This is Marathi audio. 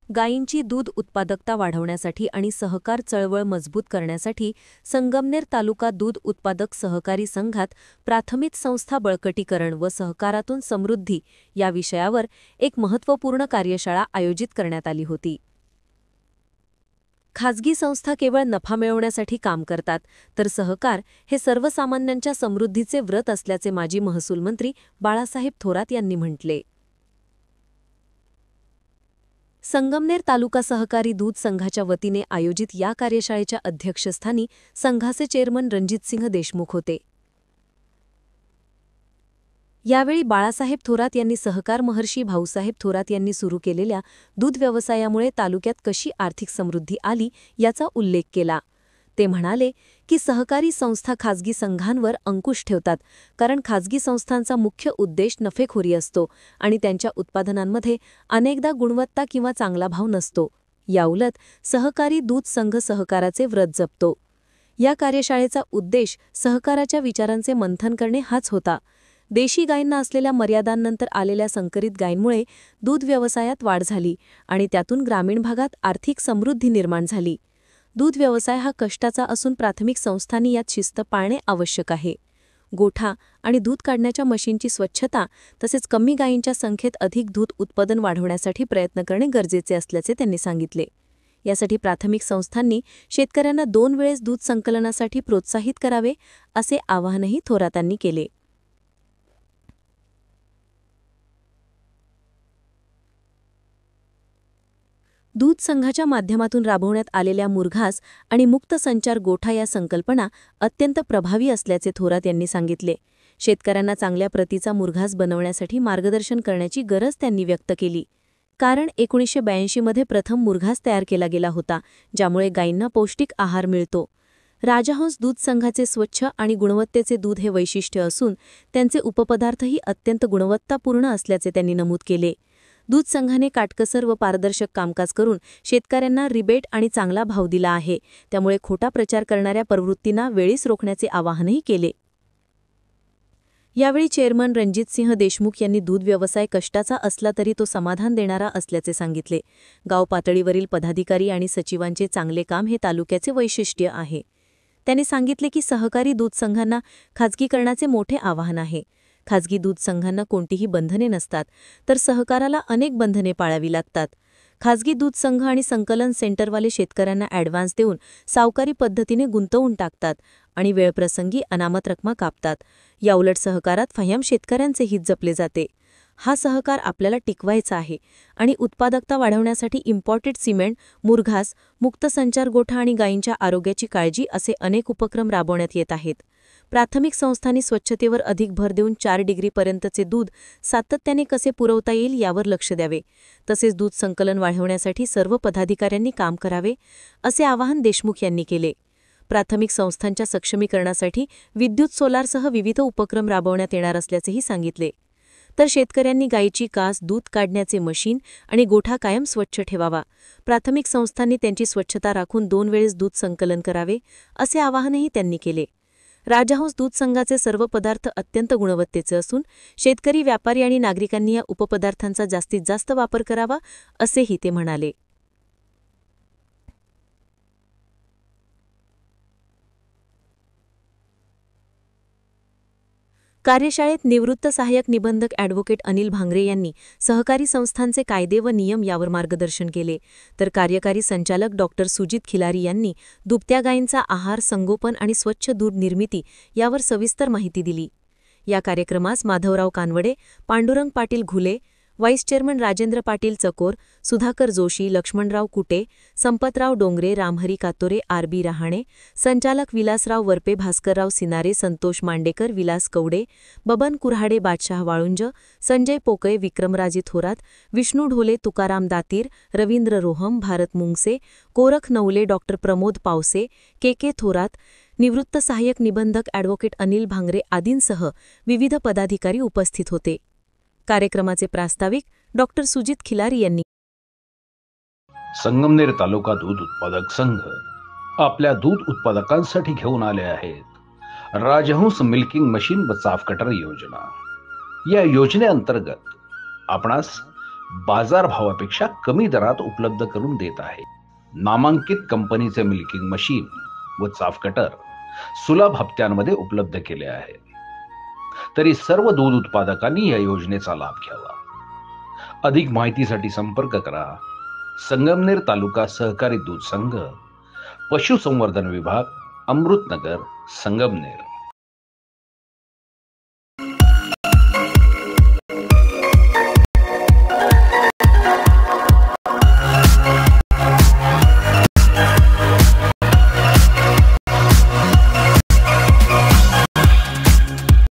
गायींची दूध उत्पादकता वाढवण्यासाठी आणि सहकार चळवळ मजबूत करण्यासाठी संगमनेर तालुका दूध उत्पादक सहकारी संघात प्राथमिक संस्था बळकटीकरण व सहकारातून समृद्धी या विषयावर एक महत्त्वपूर्ण कार्यशाळा आयोजित करण्यात आली होती. खाजगी संस्था केवळ नफा मिळवण्यासाठी काम करतात, तर सहकार हे सर्वसामान्यांच्या समृद्धीचे व्रत असल्याचे माजी महसूल मंत्री बाळासाहेब थोरात यांनी म्हटले. संगमनेर तालुका सहकारी दूध संघाच्या वतीने आयोजित या कार्यशाळेच्या अध्यक्षस्थानी संघाचे चेअरमन रणजितसिंह देशमुख होते. यावेळी बाळासाहेब थोरात यांनी सहकार महर्षी भाऊसाहेब थोरात यांनी सुरू केलेल्या दूध व्यवसायामुळे तालुक्यात कशी आर्थिक समृद्धी आली याचा उल्लेख केला. ते म्हणाले की सहकारी संस्था खाजगी संघांवर अंकुश ठेवतात, कारण खाजगी संस्थांचा मुख्य उद्देश नफेखोरी असतो आणि त्यांच्या उत्पादनांमध्ये अनेकदा गुणवत्ता किंवा चांगला भाव नसतो. याउलट सहकारी दूध संघ सहकाराचे व्रत जपतो. या कार्यशाळेचा उद्देश सहकाराच्या विचारांचे मंथन करणे हाच होता. देशी गायींना असलेल्या मर्यादांनंतर आलेल्या संकरित गायींमुळे दूध व्यवसायात वाढ झाली आणि त्यातून ग्रामीण भागात आर्थिक समृद्धी निर्माण झाली. दूध व्यवसाय हा कष्टाचा असून प्राथमिक संस्थांनी यात शिस्त पाळणे आवश्यक आहे. गोठा आणि दूध काढण्याच्या मशीनची स्वच्छता तसेच कमी गायींच्या संख्येत अधिक दूध उत्पादन वाढवण्यासाठी प्रयत्न करणे गरजेचे असल्याचे त्यांनी सांगितले. यासाठी प्राथमिक संस्थांनी शेतकऱ्यांना 2 वेळेस दूध संकलनासाठी प्रोत्साहित करावे, असे आवाहनही थोरातांनी केले. दूध संघाच्या माध्यमातून राबवण्यात आलेल्या मुरघास आणि मुक्त संचार गोठा या संकल्पना अत्यंत प्रभावी असल्याचे थोरात यांनी सांगितले. शेतकऱ्यांना चांगल्या प्रतीचा मुरघास बनवण्यासाठी मार्गदर्शन करण्याची गरज त्यांनी व्यक्त केली. कारण 1982 मध्ये प्रथम मुरघास तयार केला गेला होता, ज्यामुळे गायींना पौष्टिक आहार मिळतो. राजहंस दूध संघाचे स्वच्छ आणि गुणवत्तेचे दूध हे वैशिष्ट्य असून त्यांचे उपपदार्थही अत्यंत गुणवत्तापूर्ण असल्याचे त्यांनी नमूद केले. दूध संघाने काटकसर व पारदर्शक कामकाज करून शेतकऱ्यांना रिबेट आणि चांगला भाव दिला आहे. त्यामुळे खोटा प्रचार करणाऱ्या प्रवृत्तींना वेळीच रोखण्याचे आवाहनही केले. यावेळी चेअरमन रणजितसिंह देशमुख यांनी दूध व्यवसाय कष्टाचा असला तरी तो समाधान देणारा असल्याचे सांगितले. गाव पातळीवरील पदाधिकारी आणि सचिवांचे चांगले काम हे तालुक्याचे वैशिष्ट्य आहे. त्यांनी सांगितले की सहकारी दूध संघांना खाजगीकरणाचे मोठे आव्हान आहे. खाजगी दूध संघांना कोणतीही बंधने नसतात, तर सहकाराला अनेक बंधने पाळावी लागतात. खाजगी दूध संघ आणि संकलन सेंटरवाले शेतकऱ्यांना ॲडव्हान्स देऊन सावकारी पद्धतीने गुंतवून टाकतात आणि वेळप्रसंगी अनामत रकमा कापतात. याउलट सहकारात फय्याम शेतकऱ्यांचे हित जपले जाते. हा सहकार आपल्याला टिकवायचा आहे आणि उत्पादकता वाढवण्यासाठी इम्पॉर्टेड सिमेंट, मुरघास, मुक्त संचार गोठा आणि गायींच्या आरोग्याची काळजी असे अनेक उपक्रम राबवण्यात येत आहेत. प्राथमिक संस्थांनी स्वच्छतेवर अधिक भर देऊन 4 डिग्रीपर्यंतचे दूध सातत्याने कसे पुरवता येईल यावर लक्ष द्यावे. तसेच दूध संकलन वाढवण्यासाठी सर्व पदाधिकाऱ्यांनी काम करावे, असे आवाहन देशमुख यांनी केले. प्राथमिक संस्थांच्या सक्षमीकरणासाठी विद्युत सोलारसह विविध उपक्रम राबवण्यात येणार असल्याचेही सांगितले. तर शेतकऱ्यांनी गायीची कास, दूध काढण्याचे मशीन आणि गोठा कायम स्वच्छ ठेवावा. प्राथमिक संस्थांनी त्यांची स्वच्छता राखून 2 वेळेस दूध संकलन करावे, असे आवाहनही त्यांनी केले. राजहंस दूध संघाचे सर्व पदार्थ अत्यंत गुणवत्तेचे असून शेतकरी, व्यापारी आणि नागरिकांनी या उपपदार्थांचा जास्तीत जास्त वापर करावा, असेही ते म्हणाले. कार्यशाळेत निवृत्त सहाय्यक निबंधक ॲडव्होकेट अनिल भांगरे यांनी सहकारी संस्थांचे कायदे व नियम यावर मार्गदर्शन केले. तर कार्यकारी संचालक डॉक्टर सुजित खिलारी यांनी दुभत्या गायींचा आहार, संगोपन आणि स्वच्छ दूध निर्मिती यावर सविस्तर माहिती दिली. या कार्यक्रमास माधवराव कानवडे, पांडुरंग पाटील घुले, व्हाईस चेअरमन राजेंद्र पाटील चकोर, सुधाकर जोशी, लक्ष्मणराव कुटे, संपतराव डोंगरे, रामहरी कातोरे, आर.बी. रहाणे, संचालक विलासराव वरपे, भास्करराव सिनारे, संतोष मांडेकर, विलास कवडे, बबन कुऱ्हाडे, बादशाह वाळुंज, संजय पोकळे, विक्रमराजे थोरात, विष्णू ढोले, तुकाराम दातीर, रवींद्र रोहम, भारत मुंगसे, कोरख नवले, डॉक्टर प्रमोद पावसे, के थोरात, निवृत्त सहाय्यक निबंधक ॲडव्होकेट अनिल भांगरे आदींसह विविध पदाधिकारी उपस्थित होते. कार्यक्रमाचे प्रास्ताविक डॉक्टर सुजित खिलारी यांनी संगमनेर तालुका दूध उत्पादक संघ आपल्या दूध उत्पादकांसाठी घेऊन आले आहेत राजहंस मिल्किंग मशीन व चाफ कटर योजना. या योजनेअंतर्गत आपणास बाजारभावापेक्षा कमी दरात उपलब्ध करून देत आहे. नामांकित कंपनीचे मिल्किंग मशीन व चाफ कटर सुलभ हप्त्यांमध्ये उपलब्ध केले आहे. तरी सर्व दूध उत्पादकांनी या योजनेचा लाभ घ्यावा. अधिक माहितीसाठी संपर्क करा संगमनेर तालुका सहकारी दूध संघ, पशुसंवर्धन विभाग, अमृतनगर, संगमनेर.